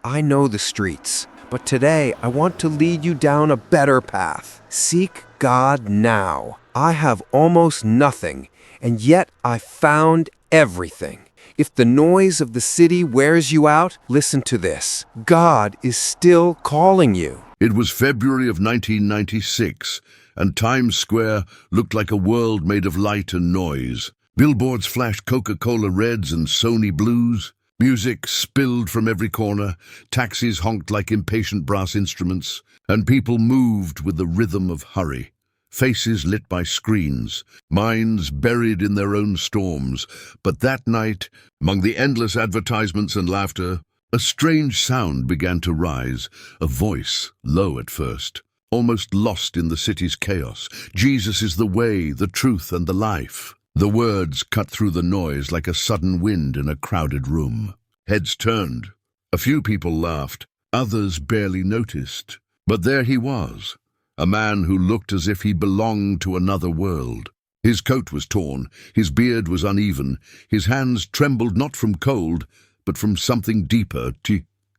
I know the streets, but today I want to lead you down a better path. Seek God now. I have almost nothing, and yet I found everything. If the noise of the city wears you out, listen to this. God is still calling you. It was February of 1996, and Times Square looked like a world made of light and noise. Billboards flashed Coca-Cola reds and Sony blues. Music spilled from every corner, taxis honked like impatient brass instruments, and people moved with the rhythm of hurry. Faces lit by screens, minds buried in their own storms. But that night, among the endless advertisements and laughter, a strange sound began to rise, a voice, low at first, almost lost in the city's chaos. Jesus is the way, the truth, and the life. The words cut through the noise like a sudden wind in a crowded room. Heads turned. A few people laughed. Others barely noticed. But there he was, a man who looked as if he belonged to another world. His coat was torn. His beard was uneven. His hands trembled not from cold, but from something deeper,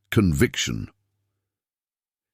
conviction.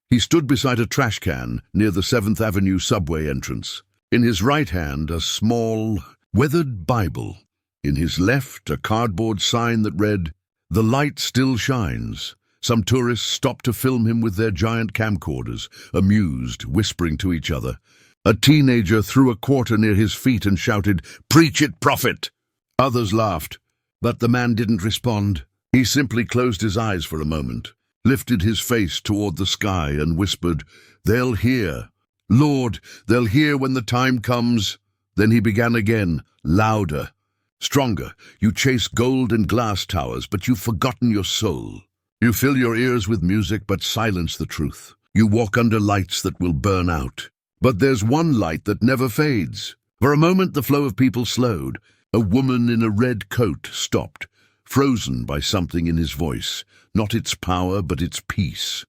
He stood beside a trash can near the 7th Avenue subway entrance. In his right hand, a small, weathered Bible. In his left, a cardboard sign that read, "The light still shines." Some tourists stopped to film him with their giant camcorders, amused, whispering to each other. A teenager threw a quarter near his feet and shouted, "Preach it, prophet!" Others laughed, but the man didn't respond. He simply closed his eyes for a moment, lifted his face toward the sky and whispered, "They'll hear. Lord, they'll hear when the time comes." Then he began again, louder, stronger. "You chase gold and glass towers, but you've forgotten your soul. You fill your ears with music, but silence the truth. You walk under lights that will burn out. But there's one light that never fades." For a moment the flow of people slowed. A woman in a red coat stopped, frozen by something in his voice, not its power, but its peace.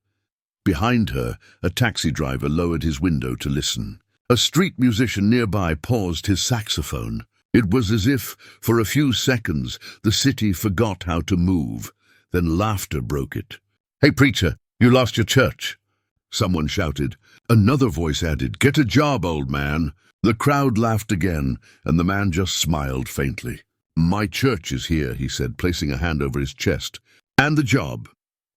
Behind her, a taxi driver lowered his window to listen. A street musician nearby paused his saxophone. It was as if, for a few seconds, the city forgot how to move. Then laughter broke it. "Hey, preacher, you lost your church," someone shouted. Another voice added, "Get a job, old man." The crowd laughed again, and the man just smiled faintly. "My church is here," he said, placing a hand over his chest. "And the job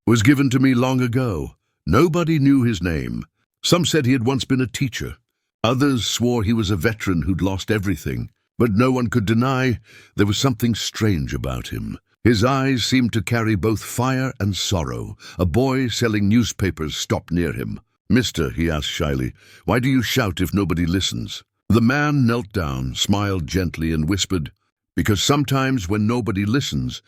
was given to me long ago. Nobody knew his name. Some said he had once been a teacher. Others swore he was a veteran who'd lost everything. But no one could deny there was something strange about him. His eyes seemed to carry both fire and sorrow. A boy selling newspapers stopped near him. "Mister," he asked shyly, "why do you shout if nobody listens?" The man knelt down, smiled gently, and whispered, "Because sometimes when nobody listens,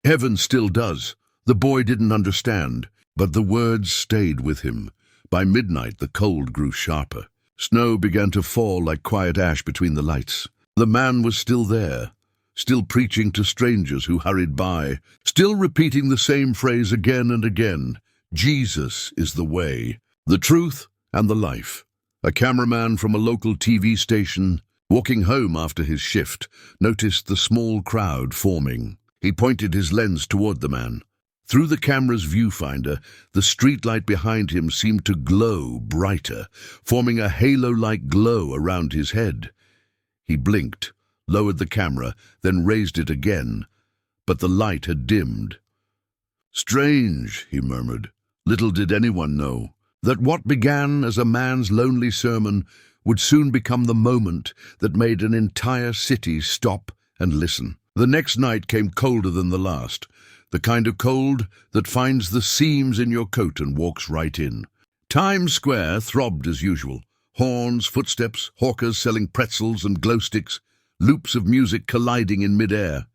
heaven still does." The boy didn't understand, but the words stayed with him. By midnight, the cold grew sharper. Snow began to fall like quiet ash between the lights. The man was still there, still preaching to strangers who hurried by, still repeating the same phrase again and again. Jesus is the way, the truth, and the life. A cameraman from a local TV station, walking home after his shift, noticed the small crowd forming. He pointed his lens toward the man. Through the camera's viewfinder, the streetlight behind him seemed to glow brighter, forming a halo-like glow around his head. He blinked, lowered the camera, then raised it again, but the light had dimmed. "Strange," he murmured. Little did anyone know that what began as a man's lonely sermon would soon become the moment that made an entire city stop and listen. The next night came colder than the last, the kind of cold that finds the seams in your coat and walks right in. Times Square throbbed as usual. Horns, footsteps, hawkers selling pretzels and glow sticks, loops of music colliding in mid-air.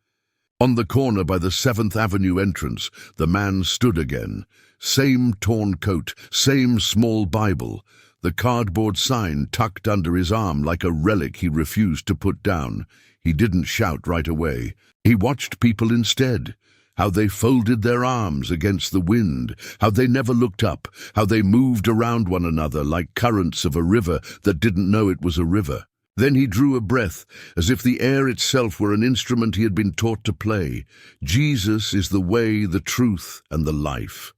On the corner by the 7th Avenue entrance, the man stood again. Same torn coat, same small Bible, the cardboard sign tucked under his arm like a relic he refused to put down. He didn't shout right away. He watched people instead. How they folded their arms against the wind, how they never looked up, how they moved around one another like currents of a river that didn't know it was a river. Then he drew a breath, as if the air itself were an instrument he had been taught to play. Jesus is the way, the truth, and the life.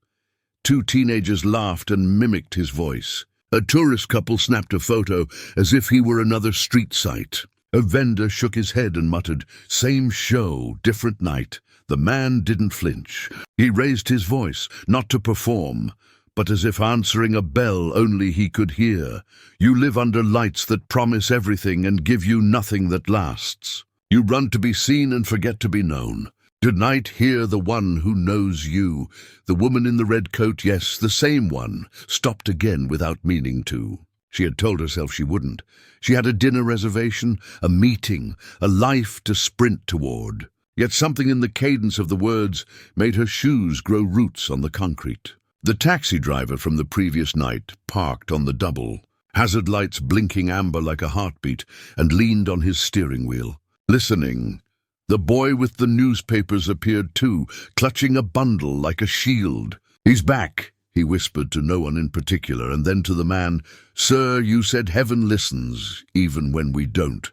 Two teenagers laughed and mimicked his voice. A tourist couple snapped a photo as if he were another street sight. A vendor shook his head and muttered, "Same show, different night." The man didn't flinch. He raised his voice, not to perform, but as if answering a bell only he could hear. "You live under lights that promise everything and give you nothing that lasts. You run to be seen and forget to be known. Tonight hear the one who knows you." The woman in the red coat, yes, the same one, stopped again without meaning to. She had told herself she wouldn't. She had a dinner reservation, a meeting, a life to sprint toward. Yet something in the cadence of the words made her shoes grow roots on the concrete. The taxi driver from the previous night parked on the double, hazard lights blinking amber like a heartbeat, and leaned on his steering wheel, listening. The boy with the newspapers appeared too, clutching a bundle like a shield. "He's back," he whispered to no one in particular, and then to the man, "Sir, you said heaven listens, even when we don't.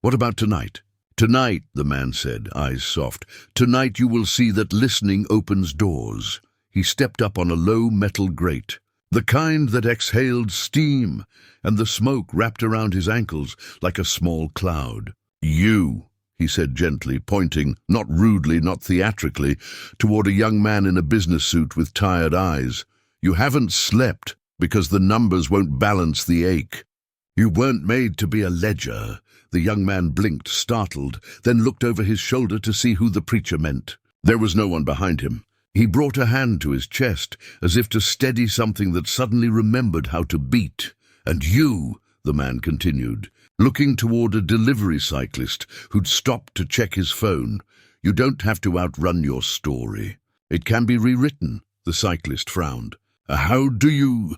What about tonight?" "Tonight," the man said, eyes soft, "tonight you will see that listening opens doors." He stepped up on a low metal grate, the kind that exhaled steam, and the smoke wrapped around his ankles like a small cloud. "You," he said gently, pointing, not rudely, not theatrically, toward a young man in a business suit with tired eyes. "You haven't slept because the numbers won't balance the ache. You weren't made to be a ledger." The young man blinked, startled, then looked over his shoulder to see who the preacher meant. There was no one behind him. He brought a hand to his chest, as if to steady something that suddenly remembered how to beat. "And you," the man continued, looking toward a delivery cyclist who'd stopped to check his phone, "you don't have to outrun your story. It can be rewritten." The cyclist frowned. "How do you—"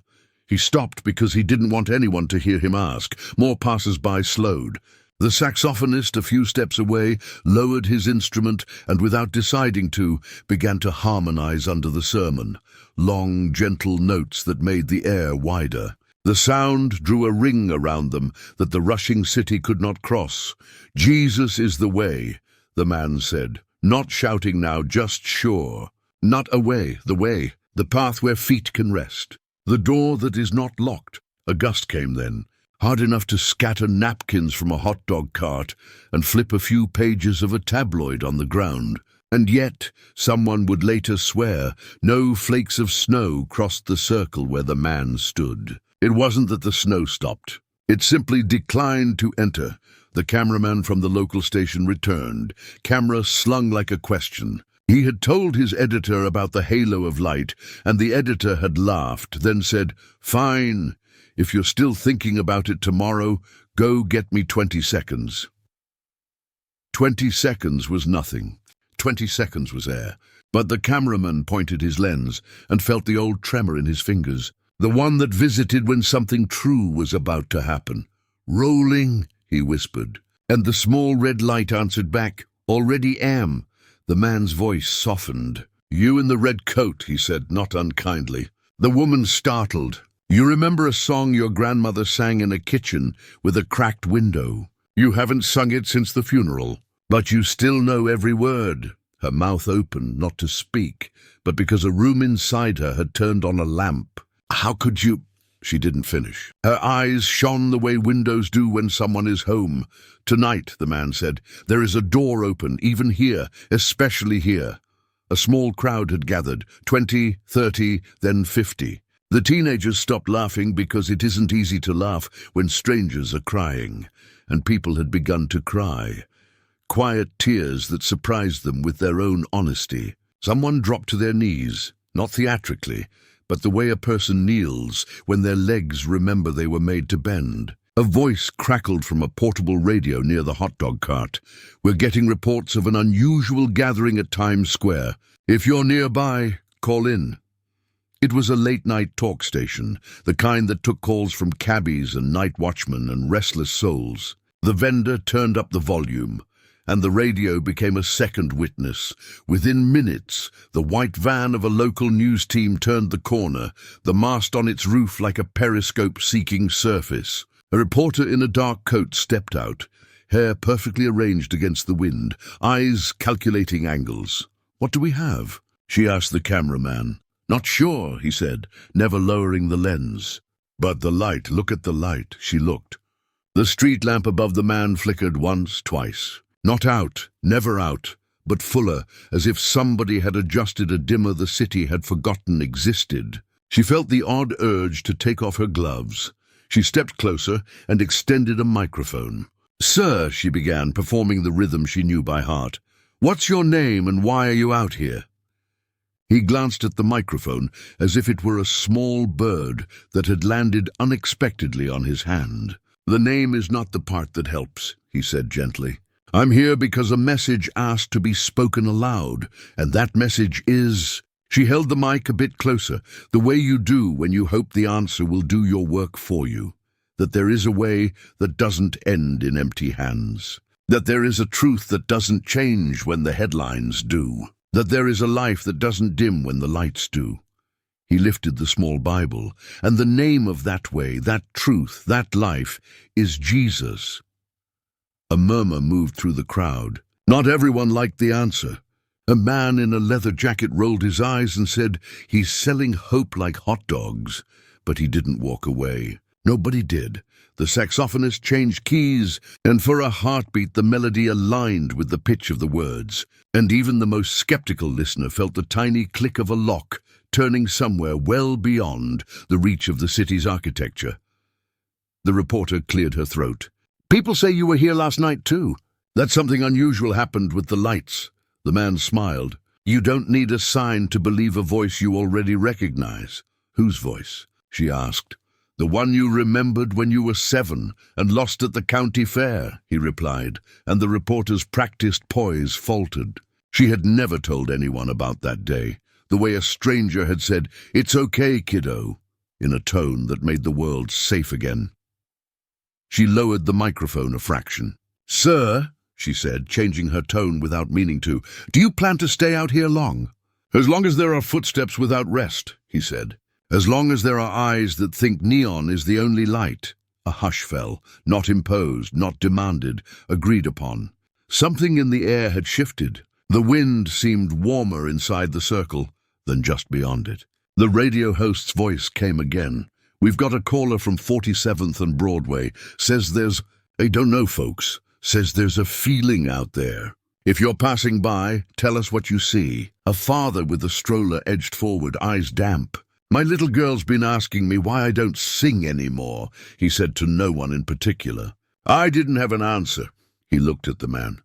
He stopped because he didn't want anyone to hear him ask. More passers-by slowed. The saxophonist, a few steps away, lowered his instrument and, without deciding to, began to harmonize under the sermon. Long, gentle notes that made the air wider. The sound drew a ring around them that the rushing city could not cross. "Jesus is the way," the man said, not shouting now, just sure. "Not a way, the path where feet can rest. The door that is not locked." A gust came then, hard enough to scatter napkins from a hot dog cart and flip a few pages of a tabloid on the ground. And yet, someone would later swear, no flakes of snow crossed the circle where the man stood. It wasn't that the snow stopped. It simply declined to enter. The cameraman from the local station returned, camera slung like a question. He had told his editor about the halo of light, and the editor had laughed, then said, "Fine. If you're still thinking about it tomorrow, go get me 20 seconds. 20 seconds was nothing. 20 seconds was air. But the cameraman pointed his lens and felt the old tremor in his fingers, the one that visited when something true was about to happen. "Rolling," he whispered. And the small red light answered back, "Already am." The man's voice softened. "You in the red coat," he said, not unkindly. The woman startled. "You remember a song your grandmother sang in a kitchen with a cracked window. You haven't sung it since the funeral, but you still know every word." Her mouth opened, not to speak, but because a room inside her had turned on a lamp. "How could you—" She didn't finish. Her eyes shone the way windows do when someone is home. "Tonight," the man said, "there is a door open, even here, especially here." A small crowd had gathered, 20, 30, then 50. The teenagers stopped laughing because it isn't easy to laugh when strangers are crying, and people had begun to cry. Quiet tears that surprised them with their own honesty. Someone dropped to their knees, not theatrically, but the way a person kneels when their legs remember they were made to bend. A voice crackled from a portable radio near the hot dog cart. "We're getting reports of an unusual gathering at Times Square. If you're nearby, call in." It was a late-night talk station, the kind that took calls from cabbies and night watchmen and restless souls. The vendor turned up the volume, and the radio became a second witness. Within minutes, the white van of a local news team turned the corner, the mast on its roof like a periscope seeking surface. A reporter in a dark coat stepped out, hair perfectly arranged against the wind, eyes calculating angles. "What do we have?" she asked the cameraman. Not sure, he said, never lowering the lens. But the light, look at the light, she looked. The street lamp above the man flickered once, twice. Not out, never out, but fuller, as if somebody had adjusted a dimmer the city had forgotten existed. She felt the odd urge to take off her gloves. She stepped closer and extended a microphone. "Sir," she began, performing the rhythm she knew by heart, "what's your name and why are you out here?" He glanced at the microphone as if it were a small bird that had landed unexpectedly on his hand. "The name is not the part that helps," he said gently. "I'm here because a message asked to be spoken aloud, and that message is—" She held the mic a bit closer, the way you do when you hope the answer will do your work for you. That there is a way that doesn't end in empty hands. That there is a truth that doesn't change when the headlines do. That there is a life that doesn't dim when the lights do. He lifted the small Bible, and the name of that way, that truth, that life, is Jesus. A murmur moved through the crowd. Not everyone liked the answer. A man in a leather jacket rolled his eyes and said, "He's selling hope like hot dogs." But he didn't walk away. Nobody did. The saxophonist changed keys, and for a heartbeat the melody aligned with the pitch of the words. And even the most skeptical listener felt the tiny click of a lock turning somewhere well beyond the reach of the city's architecture. The reporter cleared her throat. "People say you were here last night too." "That something unusual happened with the lights." The man smiled. "You don't need a sign to believe a voice you already recognize." "Whose voice?" she asked. "The one you remembered when you were 7 and lost at the county fair," he replied, and the reporter's practiced poise faltered. She had never told anyone about that day, the way a stranger had said, "It's okay, kiddo," in a tone that made the world safe again. She lowered the microphone a fraction. "Sir," she said, changing her tone without meaning to, "do you plan to stay out here long?" "As long as there are footsteps without rest," he said. "As long as there are eyes that think neon is the only light." A hush fell, not imposed, not demanded, agreed upon. Something in the air had shifted. The wind seemed warmer inside the circle than just beyond it. The radio host's voice came again. "We've got a caller from 47th and Broadway. Says there's— I don't know, folks. Says there's a feeling out there. If you're passing by, tell us what you see." A father with a stroller edged forward, eyes damp. "My little girl's been asking me why I don't sing anymore," he said to no one in particular. I didn't have an answer. He looked at the man.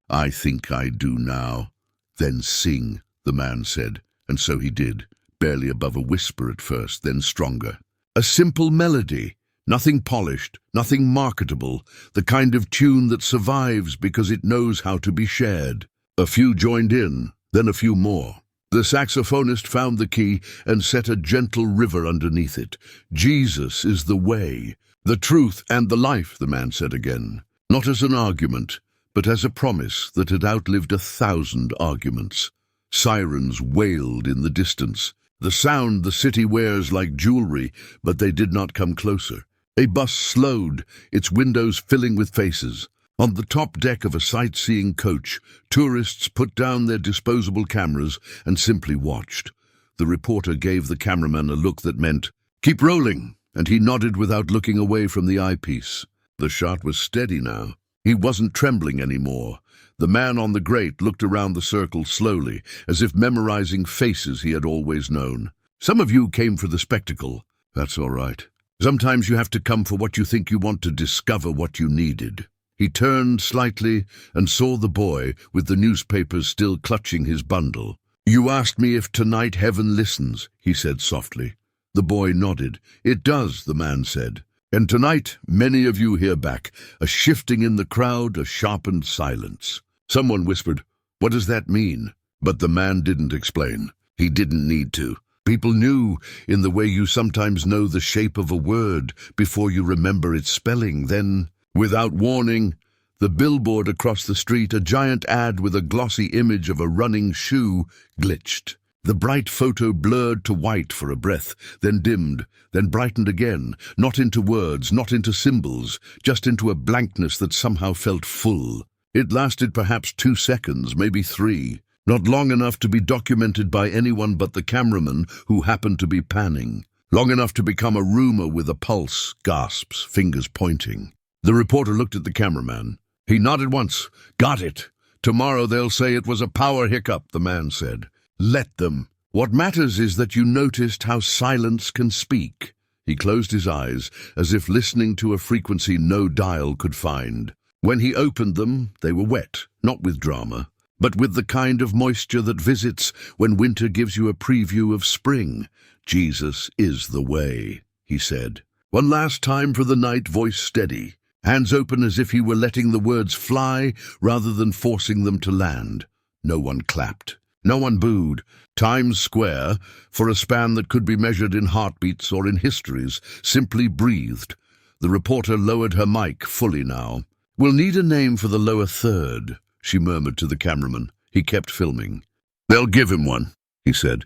"I think I do now." "Then sing," the man said, and so he did, barely above a whisper at first, then stronger. A simple melody, nothing polished, nothing marketable, the kind of tune that survives because it knows how to be shared. A few joined in, then a few more. The saxophonist found the key and set a gentle river underneath it. "Jesus is the way, the truth and the life," the man said again, not as an argument, but as a promise that had outlived 1,000 arguments. Sirens wailed in the distance. The sound the city wears like jewelry, but they did not come closer. A bus slowed, its windows filling with faces. On the top deck of a sightseeing coach, tourists put down their disposable cameras and simply watched. The reporter gave the cameraman a look that meant, "Keep rolling," and he nodded without looking away from the eyepiece. The shot was steady now. He wasn't trembling anymore. The man on the grate looked around the circle slowly, as if memorizing faces he had always known. "Some of you came for the spectacle. That's all right. Sometimes you have to come for what you think you want to discover what you needed." He turned slightly and saw the boy, with the newspapers still clutching his bundle. "You asked me if tonight heaven listens," he said softly. The boy nodded. "It does," the man said. "And tonight, many of you hear back, a shifting in the crowd, a sharpened silence." Someone whispered, "What does that mean?" But the man didn't explain. He didn't need to. People knew, in the way you sometimes know the shape of a word before you remember its spelling. Then, without warning, the billboard across the street, a giant ad with a glossy image of a running shoe, glitched. The bright photo blurred to white for a breath, then dimmed, then brightened again, not into words, not into symbols, just into a blankness that somehow felt full. It lasted perhaps 2 seconds, maybe 3. Not long enough to be documented by anyone but the cameraman who happened to be panning. Long enough to become a rumor with a pulse, gasps, fingers pointing. The reporter looked at the cameraman. He nodded once. Got it. Tomorrow they'll say it was a power hiccup, the man said. Let them. What matters is that you noticed how silence can speak. He closed his eyes, as if listening to a frequency no dial could find. When he opened them, they were wet, not with drama, but with the kind of moisture that visits when winter gives you a preview of spring. Jesus is the way, he said. One last time for the night, voice steady, hands open as if he were letting the words fly rather than forcing them to land. No one clapped. No one booed. Times Square, for a span that could be measured in heartbeats or in histories, simply breathed. The reporter lowered her mic fully now. We'll need a name for the lower third, she murmured to the cameraman. He kept filming. They'll give him one, he said.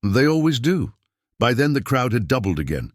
They always do. By then the crowd had doubled again.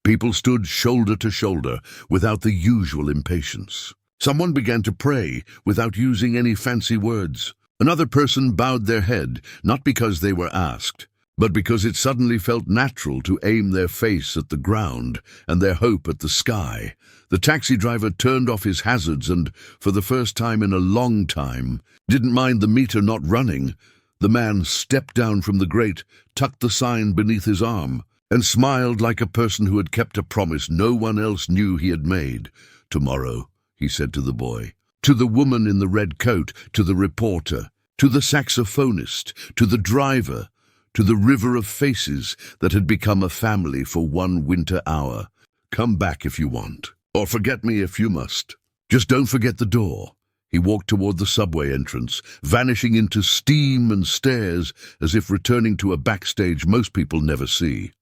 People stood shoulder to shoulder without the usual impatience. Someone began to pray without using any fancy words. Another person bowed their head, not because they were asked, but because it suddenly felt natural to aim their face at the ground and their hope at the sky. The taxi driver turned off his hazards and, for the first time in a long time, didn't mind the meter not running. The man stepped down from the grate, tucked the sign beneath his arm, and smiled like a person who had kept a promise no one else knew he had made. Tomorrow, he said to the boy. To the woman in the red coat, to the reporter, to the saxophonist, to the driver, to the river of faces that had become a family for one winter hour. Come back if you want, or forget me if you must. Just don't forget the door. He walked toward the subway entrance, vanishing into steam and stairs as if returning to a backstage most people never see.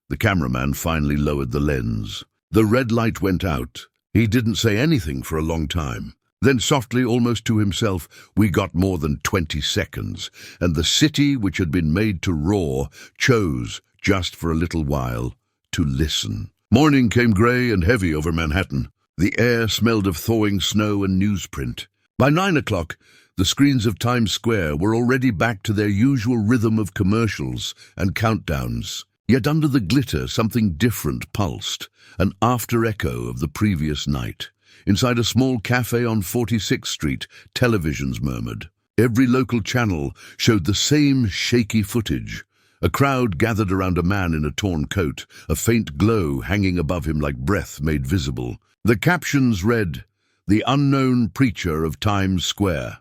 The cameraman finally lowered the lens. The red light went out. He didn't say anything for a long time. Then softly, almost to himself, we got more than 20 seconds, and the city, which had been made to roar, chose, just for a little while, to listen. Morning came grey and heavy over Manhattan. The air smelled of thawing snow and newsprint. By 9 o'clock, the screens of Times Square were already back to their usual rhythm of commercials and countdowns. Yet under the glitter, something different pulsed, an after-echo of the previous night. Inside a small cafe on 46th Street, televisions murmured. Every local channel showed the same shaky footage. A crowd gathered around a man in a torn coat, a faint glow hanging above him like breath made visible. The captions read, "The unknown preacher of Times Square."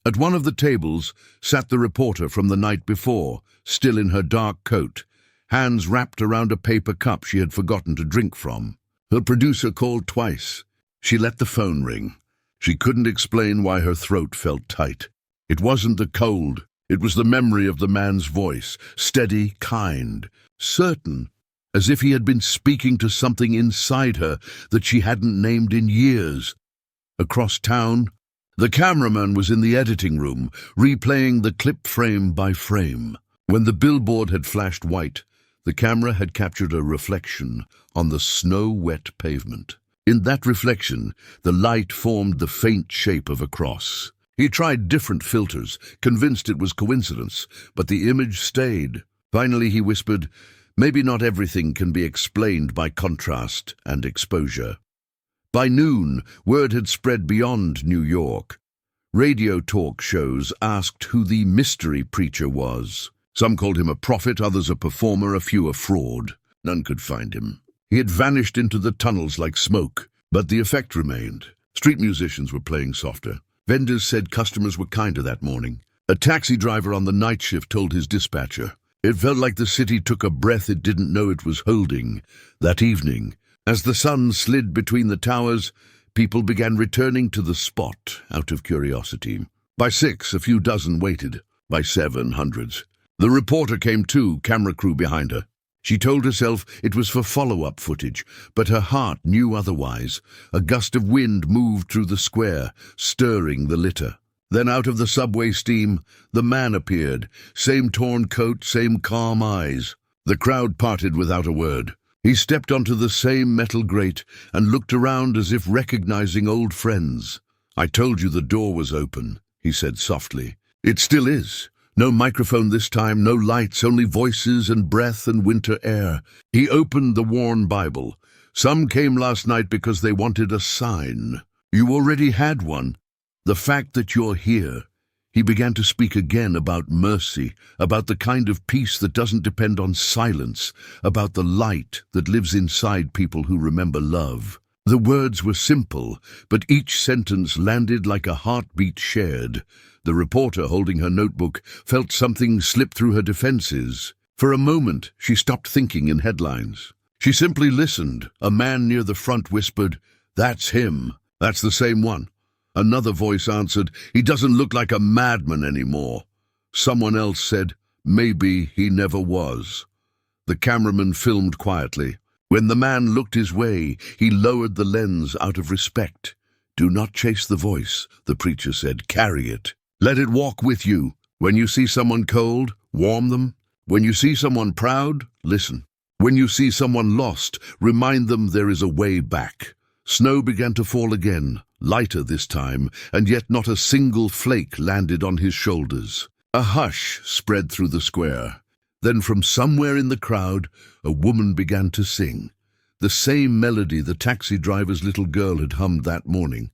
At one of the tables sat the reporter from the night before, still in her dark coat, hands wrapped around a paper cup she had forgotten to drink from. Her producer called twice. She let the phone ring. She couldn't explain why her throat felt tight. It wasn't the cold. It was the memory of the man's voice, steady, kind, certain, as if he had been speaking to something inside her that she hadn't named in years. Across town, the cameraman was in the editing room, replaying the clip frame by frame. When the billboard had flashed white, the camera had captured a reflection on the snow-wet pavement. In that reflection, the light formed the faint shape of a cross. He tried different filters, convinced it was coincidence, but the image stayed. Finally he whispered, "Maybe not everything can be explained by contrast and exposure." By noon, word had spread beyond New York. Radio talk shows asked who the mystery preacher was. Some called him a prophet, others a performer, a few a fraud. None could find him. He had vanished into the tunnels like smoke, but the effect remained. Street musicians were playing softer. Vendors said customers were kinder that morning. A taxi driver on the night shift told his dispatcher, "It felt like the city took a breath it didn't know it was holding." That evening, as the sun slid between the towers, people began returning to the spot out of curiosity. By 6, a few dozen waited. By 7, hundreds. The reporter came too, camera crew behind her. She told herself it was for follow-up footage, but her heart knew otherwise. A gust of wind moved through the square, stirring the litter. Then out of the subway steam, the man appeared, same torn coat, same calm eyes. The crowd parted without a word. He stepped onto the same metal grate and looked around as if recognizing old friends. "I told you the door was open," he said softly. It still is. No microphone this time, no lights, only voices and breath and winter air. He opened the worn Bible. Some came last night because they wanted a sign. You already had one. The fact that you're here. He began to speak again about mercy, about the kind of peace that doesn't depend on silence, about the light that lives inside people who remember love. The words were simple, but each sentence landed like a heartbeat shared. The reporter, holding her notebook, felt something slip through her defenses. For a moment, she stopped thinking in headlines. She simply listened. A man near the front whispered, "That's him. That's the same one." Another voice answered, "He doesn't look like a madman anymore." Someone else said, "Maybe he never was." The cameraman filmed quietly. When the man looked his way, he lowered the lens out of respect. "Do not chase the voice," the preacher said. "Carry it. Let it walk with you. When you see someone cold, warm them. When you see someone proud, listen. When you see someone lost, remind them there is a way back." Snow began to fall again, lighter this time, and yet not a single flake landed on his shoulders. A hush spread through the square. Then from somewhere in the crowd, a woman began to sing. The same melody the taxi driver's little girl had hummed that morning.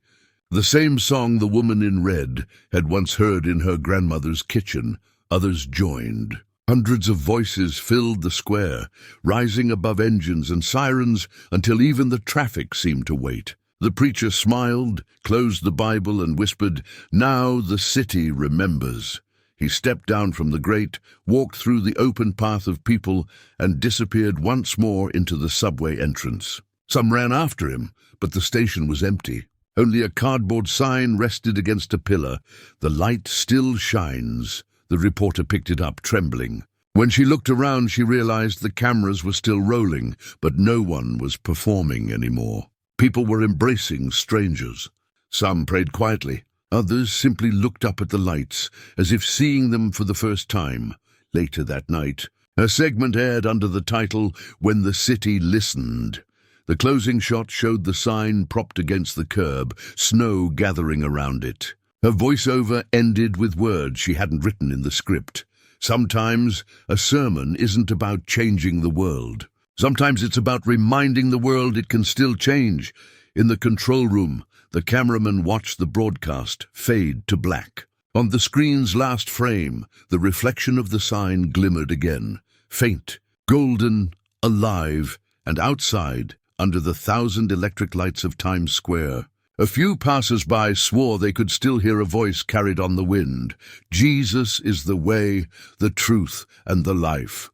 The same song the woman in red had once heard in her grandmother's kitchen. Others joined. Hundreds of voices filled the square, rising above engines and sirens until even the traffic seemed to wait. The preacher smiled, closed the Bible, and whispered, "Now the city remembers." He stepped down from the grate, walked through the open path of people, and disappeared once more into the subway entrance. Some ran after him, but the station was empty. Only a cardboard sign rested against a pillar. "The light still shines." The reporter picked it up, trembling. When she looked around, she realized the cameras were still rolling, but no one was performing anymore. People were embracing strangers. Some prayed quietly. Others simply looked up at the lights, as if seeing them for the first time. Later that night, a segment aired under the title, "When the City Listened." The closing shot showed the sign propped against the curb, snow gathering around it. Her voiceover ended with words she hadn't written in the script. Sometimes a sermon isn't about changing the world. Sometimes it's about reminding the world it can still change. In the control room, the cameraman watched the broadcast fade to black. On the screen's last frame, the reflection of the sign glimmered again, faint, golden, alive, and outside, under the 1,000 electric lights of Times Square. A few passers-by swore they could still hear a voice carried on the wind. "Jesus is the way, the truth, and the life."